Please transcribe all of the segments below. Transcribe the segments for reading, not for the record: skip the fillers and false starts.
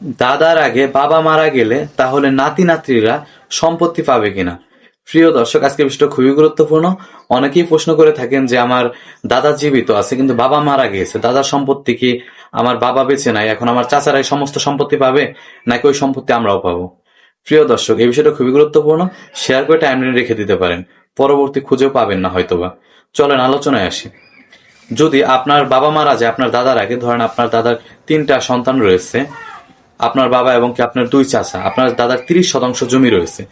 দাদার আগে বাবা মারা গেলে তাহলে নাতি নাতনিরা সম্পত্তি পাবে কিনা? প্রিয় দর্শক, আজকের বিষয়টা খুবই গুরুত্বপূর্ণ। অনেকেই প্রশ্ন করে থাকেন যে আমার দাদা জীবিত আছে কিন্তু বাবা মারা গিয়েছে, দাদার সম্পত্তি কি আমার বাবা বেঁচে নাই, এখন আমার চাচারাই সমস্ত সম্পত্তি পাবে নাকি ওই সম্পত্তি আমরাও পাবো? প্রিয় দর্শক, এই বিষয়টা খুবই গুরুত্বপূর্ণ। শেয়ার করে টাইমলাইনে রেখে দিতে পারেন, পরবর্তী খুঁজেও পাবেন না হয়তোবা। চলেন আলোচনায় আসি। যদি আপনার বাবা মারা যায় আপনার দাদার আগে, ধরেন আপনার দাদার 3টা সন্তান রয়েছে, আপনার বাবা এবং কি আপনার 2 চাচা, আপনার দাদার 30% জমি রয়েছে।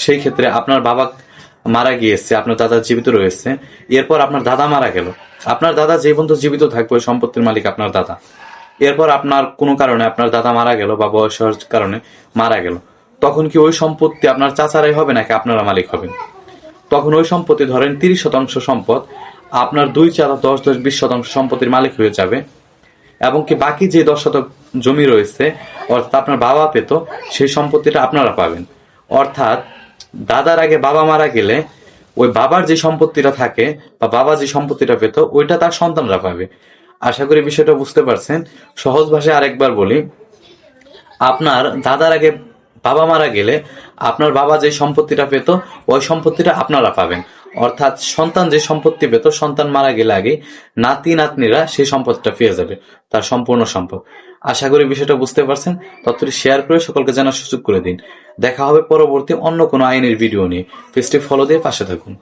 সেই ক্ষেত্রে আপনার বাবা মারা গিয়েছে, আপনার দাদা জীবিত রয়েছে, এরপর আপনার দাদা মারা গেল। আপনার দাদা যে পর্যন্ত জীবিত থাকবে ওই সম্পত্তির মালিক আপনার দাদা। এরপর আপনার কোনো কারণে আপনার দাদা মারা গেল বা বয়সের কারণে মারা গেল, তখন কি ওই সম্পত্তি আপনার চাচারাই হবে নাকি আপনারা মালিক হবেন? তখন ওই সম্পত্তি, ধরেন 30% সম্পদ, আপনার 2 চাচা 10-20% সম্পত্তির মালিক হয়ে যাবে, এবং কি বাকি যে 10 শতক জমি রয়েছে অর্থাৎ আপনার বাবা পেত, সেই সম্পত্তিটা আপনারা পাবেন। অর্থাৎ দাদার আগে বাবা মারা গেলে ওই বাবার যে সম্পত্তিটা থাকে বা বাবা যে সম্পত্তিটা পেত ওইটা তার সন্তানরা পাবে। আশা করি বিষয়টা বুঝতে পারছেন। সহজ ভাষায় আরেকবার বলি, আপনার দাদার আগে বাবা মারা গেলে আপনার বাবা যে সম্পত্তিটা পেত ওই সম্পত্তিটা আপনারা পাবেন। অর্থাৎ সন্তান যে সম্পত্তি পেত, সন্তান মারা গেলে আগে নাতি নাতনিরা সেই সম্পত্তিটা পেয়ে যাবে, তার সম্পূর্ণ সম্পদ। আশা করি বিষয়টা বুঝতে পারছেন। তথ্যটি শেয়ার করে সকলকে জানার সুযোগ করে দিন। দেখা হবে পরবর্তী অন্য কোনো আইনের ভিডিও নিয়ে। পেজটি ফলো দিয়ে পাশে থাকুন।